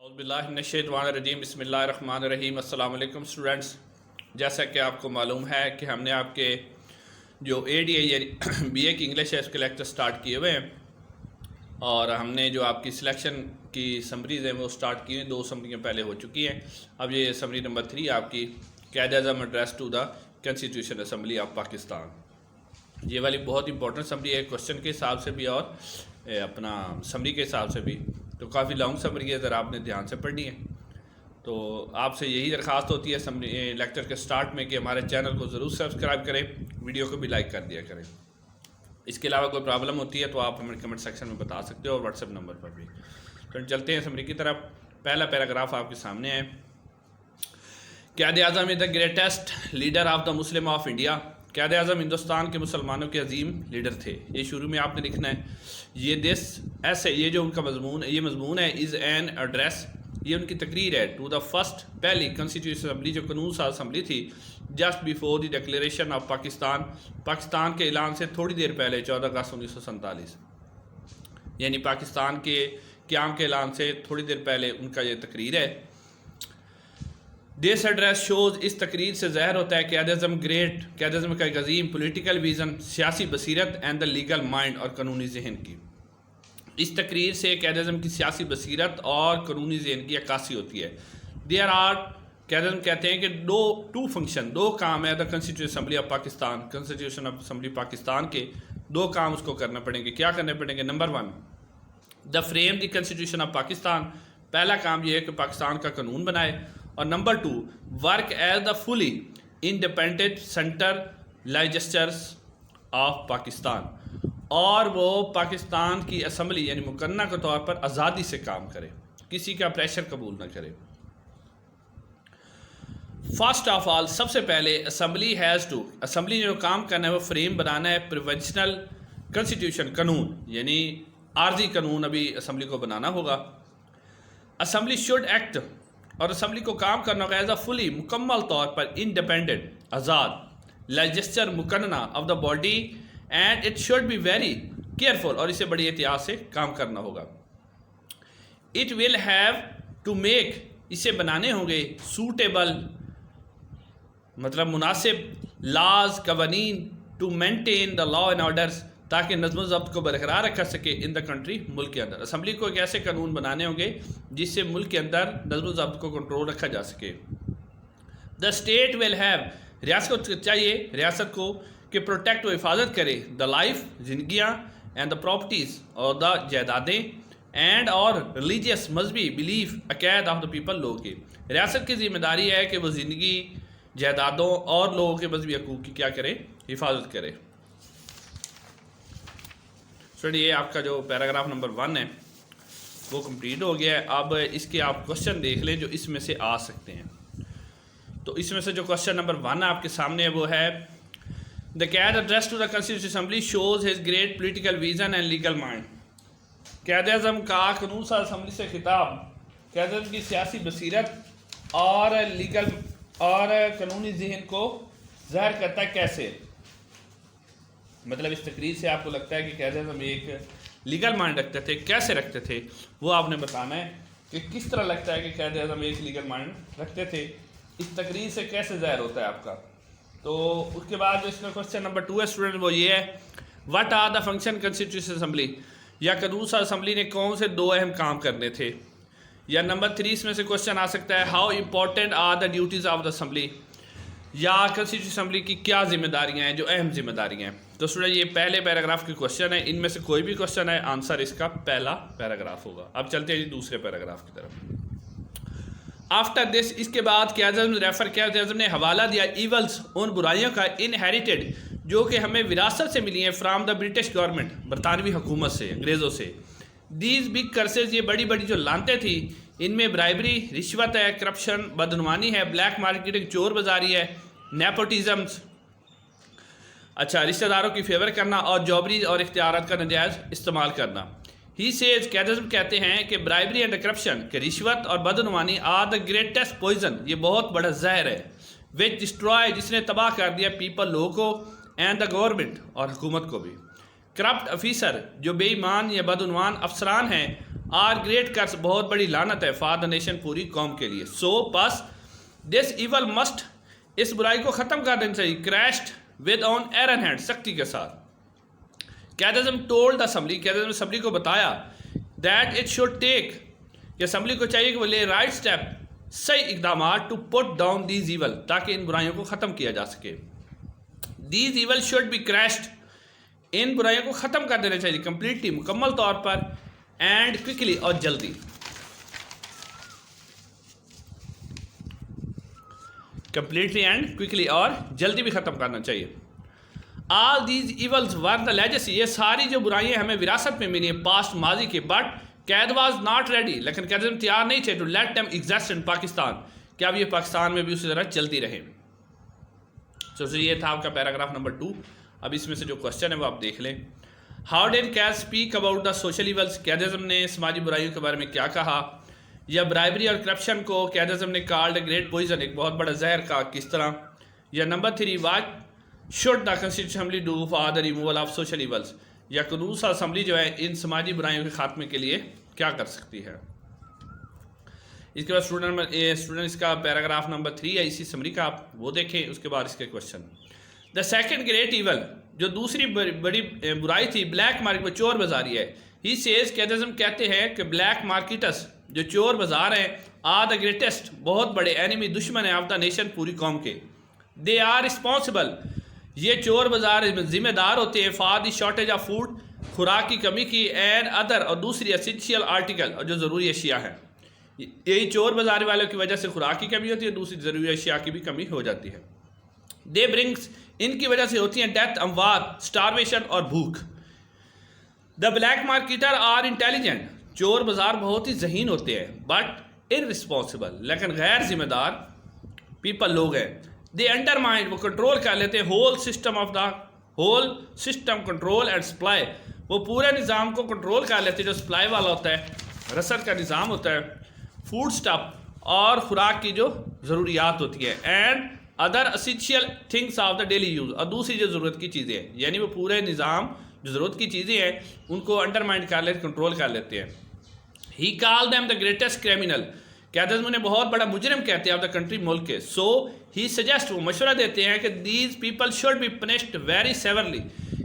औज़ुबिल्लाहिमिनश्शैतानिर्रजीम बिस्मिल्लाहिर्रहमानिर्रहीम। अस्सलाम वालेकुम स्टूडेंट्स, जैसा कि आपको मालूम है कि हमने आपके जो ADI यानी BA की इंग्लिश है इसके लेक्चर स्टार्ट किए हुए हैं और हमने जो आपकी सिलेक्शन की समरीज़ हैं वो स्टार्ट की हैं। 2 समरियाँ पहले हो चुकी हैं। अब ये समरी नंबर 3 आपकी Quaid-e-Azam address to the constitution assembly of Pakistan. ये वाली बहुत इंपॉर्टेंट समरी है, क्वेश्चन के हिसाब से भी और अपना समरी के हिसाब से भी। तो काफ़ी लॉन्ग समरी है, ज़रा आपने ध्यान से पढ़नी है। तो आपसे यही दरख्वास्त होती है समरी लेक्चर के स्टार्ट में कि हमारे चैनल को ज़रूर सब्सक्राइब करें, वीडियो को भी लाइक कर दिया करें। इसके अलावा कोई प्रॉब्लम होती है तो आप हमें कमेंट सेक्शन में बता सकते हो और व्हाट्सएप नंबर पर भी। तो चलते हैं समरी की तरफ। पहला पैराग्राफ आपके सामने है। Quaid-e-Azam is the greatest leader of the Muslim of India. Quaid-e-Azam Hindustan के मुसलमानों के अजीम लीडर थे। ये शुरू में आपने लिखना है। ये दिस ऐसे ये जो उनका मजमून है, ये मजमून है इज़ एन एड्रेस, ये उनकी तकरीर है टू द फर्स्ट पहली कॉन्स्टिट्यूशन असम्बली जो कानून साज असम्बली थी just before the declaration of Pakistan, Pakistan के ऐलान से थोड़ी देर पहले 14 अगस्त 1947, यानी पाकिस्तान के क़याम के ऐलान से थोड़ी देर पहले उनका ये तकरीर है। दिस एड्रेस शोज़, इस तकरीर से ज़ाहिर होता है क़ायद-ए-आज़म ग्रेट, क़ायद-ए-आज़म का एक अजीम पोलिटिकल विज़न, सियासी बसीरत एंड द लीगल माइंड और कानूनी जहन की। इस तकरीर से क़ायद-ए-आज़म की सियासी बसीरत और कानूनी जहन की अक्कासी होती है। देयर आर, क़ायद-ए-आज़म कहते हैं कि दो काम है the constitution assembly of Pakistan, constitution assembly Pakistan के 2 काम उसको करना पड़ेंगे। क्या करने पड़ेंगे? Number 1 the frame the constitution of Pakistan, पहला काम यह है कि पाकिस्तान का कानून बनाए। और number 2 work as the fully independent centre legislatures of Pakistan, और वो पाकिस्तान की असम्बली यानी मुकन्ना के तौर पर आज़ादी से काम करे, किसी का प्रेशर कबूल ना करे। फर्स्ट ऑफ ऑल, सबसे पहले असम्बली हैज़ टू, असम्बली ने जो काम करना है वो फ्रेम बनाना है प्रोविजनल कॉन्स्टिट्यूशन, कानून यानी आर्जी कानून अभी असम्बली को बनाना होगा। असम्बली शुड एक्ट, और असम्बली को काम करना होगा एज अ फुली, मुकम्मल तौर पर इंडिपेंडेंट, आज़ाद, लेजिस्लेचर मुकन्ना of the body, and it should be very careful, और इसे बड़ी एहतियात से काम करना होगा। It will have to make, इसे बनाने होंगे सूटेबल, मतलब मुनासिब, लाज, कवानीन, to maintain the law and orders, ताकि नज़्म ज़ब्त को बरकरार रखा सके इन द कंट्री, मुल्क के अंदर। असम्बली को एक ऐसे कानून बनाने होंगे जिससे मुल्क के अंदर नज़्म ज़ब्त को कंट्रोल रखा जा सके। द स्टेट विल हैव, रियासत को चाहिए, रियासत को कि प्रोटेक्ट व हिफाजत करे द लाइफ, जिंदगियाँ, एंड द प्रॉपर्टीज़, और द जायदादें, एंड और रिलीजियस, मजहबी बिलीफ, अकायद ऑफ द पीपल, लोगों की। रियासत की जिम्मेदारी है कि वो ज़िंदगी, जायदादों और लोगों के मजहबी हकूक़ की क्या करे, हिफाजत करे। स्टूडेंट, ये आपका जो पैराग्राफ नंबर 1 है वो कंप्लीट हो गया है। अब इसके आप क्वेश्चन देख लें जो इसमें से आ सकते हैं। तो इसमें से जो क्वेश्चन नंबर 1 आपके सामने है वो है the Quaid address to the constitution assembly shows his great political vision and legal mind. Quaid-e-Azam का कानून साज असम्बली से खिताब क़ायद-ए-आज़म की सियासी बसीरत और लीगल और कानूनी जहन को ज़ाहिर करता है। कैसे? मतलब इस तकरीर से आपको लगता है कि क़ायद-ए-आज़म एक लीगल माइंड रखते थे। कैसे रखते थे वो आपने बताना है कि किस तरह लगता है कि क़ायद-ए-आज़म एक लीगल माइंड रखते थे। इस तकरीर से कैसे ज़ाहिर होता है आपका। तो उसके बाद जो इसका क्वेश्चन नंबर 2 है स्टूडेंट वो ये है what are the function constitution assembly, या कानून साज असम्बली ने कौन से 2 अहम काम करने थे। या नंबर 3 इसमें से क्वेश्चन आ सकता है how important are the duties of the assembly, या कॉन्स्टिट्यूशन असम्बली की क्या जिम्मेदारियाँ हैं जो अहम जिम्मेदारियाँ हैं। तो स्टूडेंट, ये पहले पैराग्राफ के क्वेश्चन है, इनमें से कोई भी क्वेश्चन है आंसर इसका पहला पैराग्राफ होगा। अब चलते हैं जी दूसरे पैराग्राफ की तरफ। आफ्टर दिस, इसके बाद क़ायद-ए-आज़म ने हवाला दिया ईवल्स, उन बुराइयों का, इनहेरिटेड, जो कि हमें विरासत से मिली हैं, फ्राम द ब्रिटिश गवर्नमेंट, बरतानवी हुकूमत से, अंग्रेज़ों से। दीज बिग कर्सेज, ये बड़ी बड़ी जो लानतें थी, इनमें ब्राइबरी, रिश्वत है, करप्शन, बदनुमानी है, ब्लैक मार्केटिंग, चोर बाजारी है, नेपोटिज़म्स, अच्छा, रिश्तेदारों की फेवर करना, और जॉबरी और इख्तियारात का नाजायज़ इस्तेमाल करना। ही सेज, क़ायद-ए-आज़म कहते हैं कि ब्राइबरी एंड करप्शन, कि रिश्वत और बदनुमानी, आर द ग्रेटेस्ट पॉइजन, ये बहुत बड़ा जहर है, विच डिस्ट्रॉय, जिसने तबाह कर दिया, पीपल, लोगों को, एंड द गवर्नमेंट, और हुकूमत को भी। करप्ट ऑफिसर, जो बेईमान या बदउनवान अफसरान हैं, आर ग्रेट कर्स, बहुत बड़ी लानत है, फॉर द नेशन, पूरी कौम के लिए। सो बस दिस इवल मस्ट, इस बुराई को ख़त्म कर देना चाहिए, crushed with on iron hand, सख्ती के साथ। Quaid-e-Azam told assembly, Quaid-e-Azam assembly को बताया दैट इट शुड टेक, कि असेंबली को चाहिए कि वो ले राइट स्टेप, सही इकदाम to put down these evil, ताकि इन बुराइयों को ख़त्म किया जा सके। These evil should be crushed, इन बुराइयों को ख़त्म कर देना चाहिए कंप्लीटली, मुकम्मल तौर पर, एंड क्विकली, और जल्दी। कंप्लीटली एंड क्विकली, और जल्दी भी ख़त्म करना चाहिए। All these evils were the legacy, ये सारी जो बुराइयां हमें विरासत में मिली है पास्ट, माजी के, बट कैद वाज नॉट रेडी, लेकिन कैद तैयार नहीं थे to let them exist in Pakistan, कि अब ये पाकिस्तान में भी उसी तरह चलती रहे। तो ये था आपका पैराग्राफ नंबर 2। अब इसमें से जो क्वेश्चन है वो आप देख लें। How did Quaid speak about the social evils, कैदिज्म ने समाजी बुराइयों के बारे में क्या कहा, या ब्राइबरी और करप्शन को कैदिज्म ने कॉल्ड ग्रेट पॉइजन, एक बहुत बड़ा जहर का, किस तरह। या number 3, what should the constitution assembly do for the removal of social evils, या कानून असेंबली जो है इन समाजी बुराइयों के खात्मे के लिए क्या कर सकती है। इसके बाद स्टूडेंट इसका पैराग्राफ नंबर 3 है, इसी समरी का आप वो देखें, उसके बाद इसके question. The second great evil, जो दूसरी बड़ी बुराई थी, ब्लैक मार्केट, चोर बाजारी है। ही सेज, कैदिज्म कहते हैं कि ब्लैक मार्केटर्स, जो चोर बाजार हैं, आर द ग्रेटेस्ट, बहुत बड़े एनिमी, दुश्मन है ऑफ द नेशन, पूरी कौम के। दे आर रिस्पॉन्सिबल, ये चोर बाजार जिम्मेदार होते हैं, for the shortage of food, खुराक की कमी की, एंड अदर, और दूसरी एसेंशियल आर्टिकल, और जो ज़रूरी अशिया है। यही चोर बाजार वालों की वजह से खुराक की कमी होती है, दूसरी ज़रूरी अशिया की भी कमी हो जाती है। दे ब्रिंग्स, इनकी वजह से होती हैं डेथ, अमवात, स्टारवेशन और भूख। The black marketer are intelligent, चोर बाजार बहुत ही जहीन होते हैं, बट इररिस्पॉन्सिबल, लेकिन गैर जिम्मेदार पीपल लोग हैं। दे अंडरमाइन, वो कंट्रोल कर लेते हैं, whole system control and supply, वो पूरे निज़ाम को कंट्रोल कर लेते हैं, जो सप्लाई वाला होता है, रसद का निज़ाम होता है, फूड स्टफ, और खुराक की जो ज़रूरियात होती है, and other essential things of the daily use, और दूसरी जो ज़रूरत की चीज़ें हैं, यानी वो पूरे निज़ाम जो ज़रूरत की चीज़ें हैं उनको अंडरमाइन कर लेते, कंट्रोल कर लेते हैं। He call them the greatest criminal, कैदिज्म ने बहुत बड़ा मुजरिम कहते हैं ऑफ द कंट्री, मुल्क के। सो ही सजेस्ट, वो मशवरा देते हैं कि these people should be punished very severally,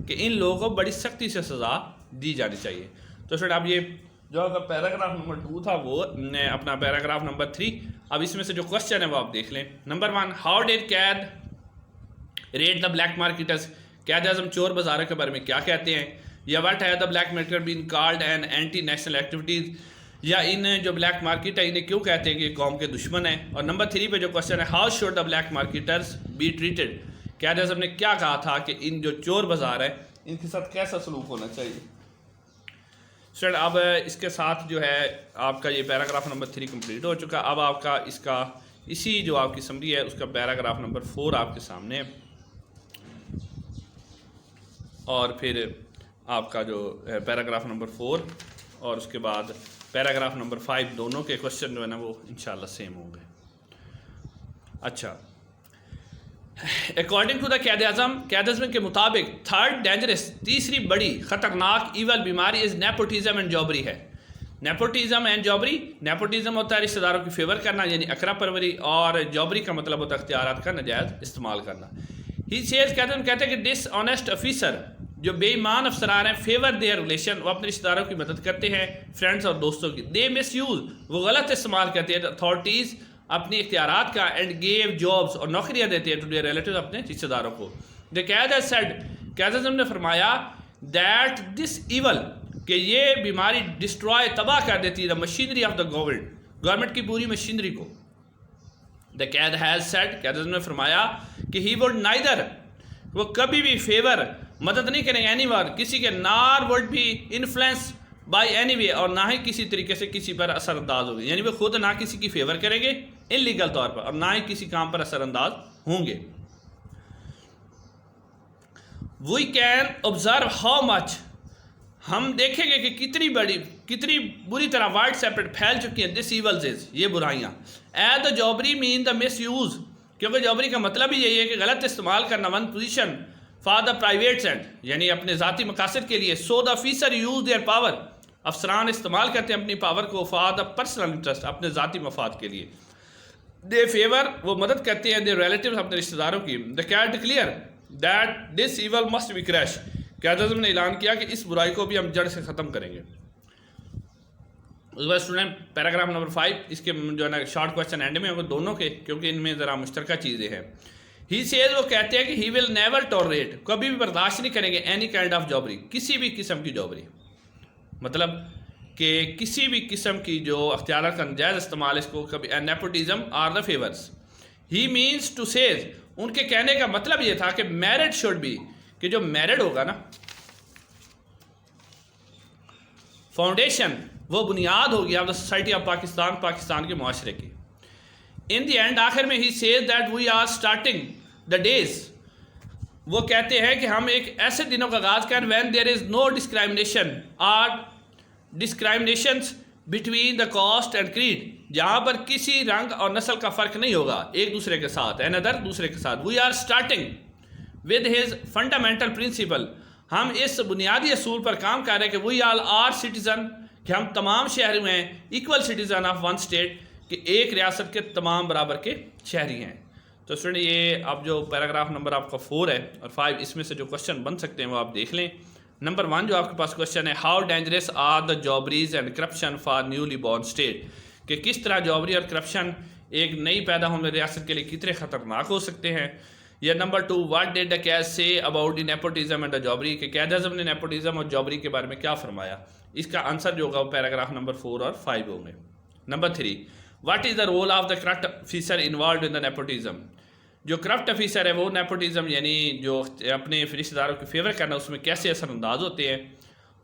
कि इन लोगों को बड़ी सख्ती से सज़ा दी जानी चाहिए। तो स्टूडेंट अब ये जो आपका पैराग्राफ नंबर 2 था वो अपना पैराग्राफ नंबर 3, अब इसमें से जो क्वेश्चन है वो आप देख लें। Number 1, how did Quaid read the black marketers, कैदिज्म चोर बाजारों के बारे में क्या कहते हैं, या what have the black market been called an anti national activities, या इन जो ब्लैक मार्केट है इन्हें क्यों कहते हैं कि कौम के दुश्मन है। और नंबर 3 पे जो क्वेश्चन है, how should the black marketers be treated, कैदिज्म ने क्या कहा था कि इन जो चोर बाजार है इनके साथ कैसा सलूक होना चाहिए। स्टूडेंट अब इसके साथ जो है आपका ये पैराग्राफ नंबर 3 कंप्लीट हो चुका। अब आपका इसका इसी जो आपकी समरी है उसका पैराग्राफ नंबर 4 आपके सामने है, और फिर आपका जो पैराग्राफ नंबर 4 और उसके बाद पैराग्राफ नंबर 5 दोनों के क्वेश्चन जो है ना वो इंशाल्लाह सेम होंगे। अच्छा, अकॉर्डिंग टू द कैदिज्म के मुताबिक थर्ड डेंजरस, तीसरी बड़ी ख़तरनाक ईवल बीमारी इज़ नेपोटिज्म एंड जॉबरी है। नेपोटिज्म एंड जॉबरी, नेपोटिज्म होता है रिश्तेदारों की फेवर करना यानी अकरा परवरी, और जॉबरी का मतलब होता है अख्तियारात का नाजायज़ इस्तेमाल करना। ही सेज, कहते हैं कि डिसऑनेस्ट ऑफिसर, जो बेईमान अफसरान हैं, फेवर देयर रिलेशन, वो अपने रिश्तेदारों की मदद करते हैं, फ्रेंड्स और दोस्तों की। दे मिस यूज़, वो गलत इस्तेमाल करते हैं अथॉरिटीज़ अपनी इख्तियारात का, एंड गेव जॉब्स, और नौकरियाँ देते हैं टू देयर रिलेटिव्स, अपने रिश्तेदारों को। द कैद हैज सेड, कैदिज्म ने फरमाया दैट दिस इवल, कि ये बीमारी डिस्ट्रॉय, तबाह कर देती है the machinery of the government की पूरी मशीनरी को। द कैद हैज सेड, कैदिज्म ने फरमाया कि ही वुड नाइदर, वो कभी भी फेवर, मदद नहीं करेंगे एनीवन, किसी के, नार would be influence by any way, और ना ही किसी तरीके से किसी पर असरअंदाज होंगे, यानी वो खुद ना किसी की फेवर करेंगे इनलीगल तौर पर, और ना ही किसी काम पर असरअंदाज होंगे। We can observe how much, हम देखेंगे कि कितनी बुरी तरह वाइड सेपरेट फैल चुकी हैं दिस इवल्स इज, ये बुराइयाँ। As the jobbery mean the misuse, क्योंकि जॉबरी का मतलब ही यही है कि गलत इस्तेमाल करना, one position for the private end, यानी अपने ज़ाती मकासद के लिए। So the officer use their power, अफसरान इस्तेमाल करते हैं अपनी पावर को फॉर द पर्सनल इंटरेस्ट, अपने ज़ाती मफाद के लिए। दे फेवर, वो मदद करते हैं, दे रिलेटिव, अपने रिश्तेदारों की। The Quaid declare that this evil must be crushed, क़यादत ने ऐलान किया कि इस बुराई को भी हम जड़ से ख़त्म करेंगे। उसके बाद स्टूडेंट पैराग्राफ नंबर 5, इसके जो है ना शॉर्ट क्वेश्चन एंड में होंगे दोनों के, क्योंकि इनमें ज़रा मुश्तरका चीज़ें हैं। ही सेज, वो कहते हैं कि ही विल नेवर टॉलरेट, कभी भी बर्दाश्त नहीं करेंगे, एनी काइंड ऑफ जॉबरी, किसी भी किस्म की जॉबरी, मतलब कि किसी भी किस्म की जो अख्तियार का नजायज़ इस्तेमाल, इसको कभी nepotism are the favours. He means to says, उनके कहने का मतलब ये था कि मैरिड शुड बी, कि जो मैरिड होगा ना, फाउंडेशन, वो बुनियाद होगी of the society of Pakistan, Pakistan के मुआशरे की। इन दी एंड, आखिर में, he says that we are starting the days, वो कहते हैं कि हम एक ऐसे दिनों का आगाज करें when there is no discrimination or discriminations between the caste and creed, जहाँ पर किसी रंग और नस्ल का फ़र्क नहीं होगा एक दूसरे के साथ, एन अदर दूसरे के साथ। We are starting with his fundamental principle, हम इस बुनियादी असूल पर काम कर रहे हैं कि वी ऑल आर सिटीज़न, कि हम तमाम शहरी हैं, equal citizen of one state, कि एक रियासत के तमाम बराबर के शहरी हैं। तो स्टूडेंट ये अब जो पैराग्राफ नंबर आपका 4 है और 5, इसमें से जो क्वेश्चन बन सकते हैं वो आप देख लें। नंबर 1 जो आपके पास क्वेश्चन है, how dangerous are the jobberies and corruption for newly born state, कि किस तरह जॉबरी और करप्शन एक नई पैदा होने वाली रियासत के लिए कितने ख़तरनाक हो सकते हैं। या number 2, what did the Quaid say about the nepotism and the jobbery, कि क़ायद आज़म ने नेपोटिज्म और जॉबरी के बारे में क्या फरमाया। इसका आंसर जो होगा वो पैराग्राफ नंबर 4 और 5 होंगे। Number 3, what is the role of the corrupt officer involve in the nepotism, जो करप्ट ऑफिसर है वो नेपोटिज्म यानी जो अपने रिश्तेदारों की फेवर करना, उसमें कैसे असरअंदाज होते हैं।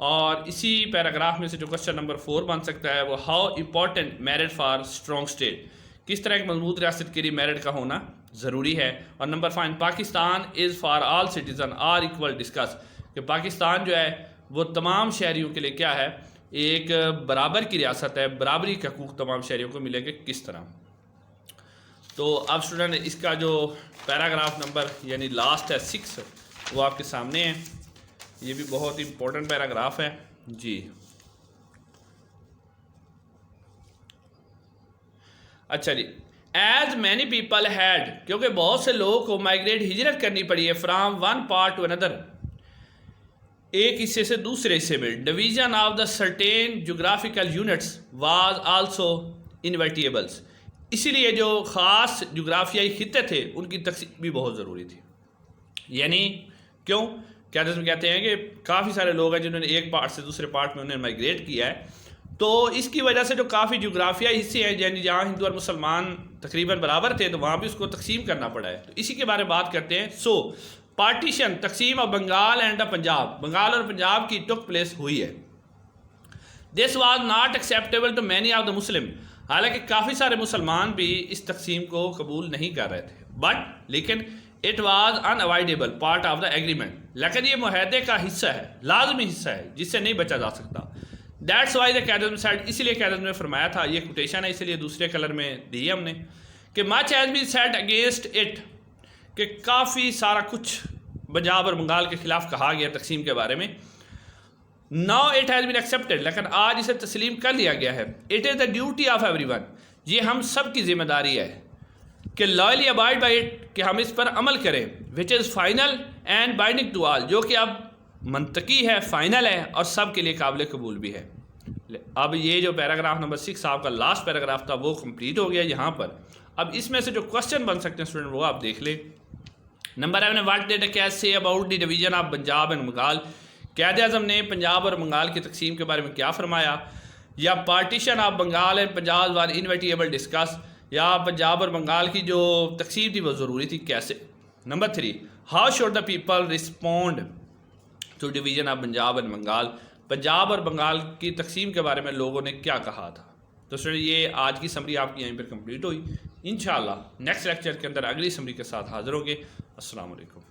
और इसी पैराग्राफ में से जो क्वेश्चन नंबर 4 बन सकता है वो, how important married for strong state, किस तरह एक मजबूत रियासत के लिए मैरिड का होना ज़रूरी है। और number 5, Pakistan is for all citizen are equal discuss, कि पाकिस्तान जो है वो तमाम शहरियों के लिए क्या है, एक बराबर की रियासत है, बराबरी के हकूक़ तमाम शहरियों को मिलेंगे किस तरह। तो अब स्टूडेंट इसका जो पैराग्राफ नंबर यानी लास्ट है 6, वो आपके सामने है। ये भी बहुत ही इम्पोर्टेंट पैराग्राफ है जी। अच्छा जी, एज मैनी पीपल हैड, क्योंकि बहुत से लोगों को माइग्रेट, हिजरत करनी पड़ी है, from one part to another, एक हिस्से से दूसरे हिस्से में। Division of the certain geographical units was also inevitables, इसीलिए जो ख़ास जोग्राफियाई खित्ते थे उनकी तकसीम भी बहुत ज़रूरी थी। यानी क्यों, क्या कहते हैं कि काफ़ी सारे लोग हैं जिन्होंने एक पार्ट से दूसरे पार्ट में उन्हें माइग्रेट किया है, तो इसकी वजह से जो काफ़ी जोग्राफियाई हिस्से हैं, यानी जहाँ हिंदू और मुसलमान तकरीबन बराबर थे, तो वहाँ भी उसको तकसीम करना पड़ा है। तो इसी के बारे में बात करते हैं। सो पार्टीशन, तकसीम of Bengal and the Punjab, Bengal और पंजाब की टुक प्लेस हुई है। This was not acceptable to many of the Muslim, हालांकि काफ़ी सारे मुसलमान भी इस तकसीम को कबूल नहीं कर रहे थे, बट लेकिन it was unavoidable part of the agreement, लेकिन ये मुआहदे का हिस्सा है, लाजमी हिस्सा है जिससे नहीं बचा जा सकता। दैट्स वाई द क़यादत साइड, इसीलिए क़यादत ने फरमाया था, ये कोटेशन है इसलिए दूसरे कलर में दी है हमने, कि much has been said against it, कि काफ़ी सारा कुछ पंजाब और बंगाल के ख़िलाफ़ कहा गया तकसीम के बारे में। Now it has been accepted, लेकिन आज इसे तस्लीम कर लिया गया है। It is the duty of everyone, ये हम सब की जिम्मेदारी है कि लॉयली अबाइड बाई इट, कि हम इस पर अमल करें, which is final and binding to all, जो कि अब मंतकी है, फाइनल है और सब के लिए काबिल कबूल भी है। अब ये जो पैराग्राफ नंबर 6 आपका लास्ट पैराग्राफ था वो कंप्लीट हो गया यहाँ पर। अब इसमें से जो क्वेश्चन बन सकते हैं स्टूडेंट वो आप देख ले। Number 11, what did the Quaid say about the division of Punjab and Bengal, Quaid Azam ने पंजाब और बंगाल की तकसीम के बारे में क्या फरमाया। या partition of Bengal and Punjab was inevitable discuss, या पंजाब और बंगाल की जो तकसीम थी वो ज़रूरी थी कैसे। Number 3, how should the people respond to division of Punjab and Bengal, Punjab और बंगाल की तकसीम के बारे में लोगों ने क्या कहा था। तो स्टूडेंट ये आज की समरी आपकी यहीं पर कंप्लीट हुई। इंशाअल्लाह नेक्स्ट लेक्चर के अंदर अगली समरी के साथ हाज़िर होंगे। अस्सलाम वालेकुम।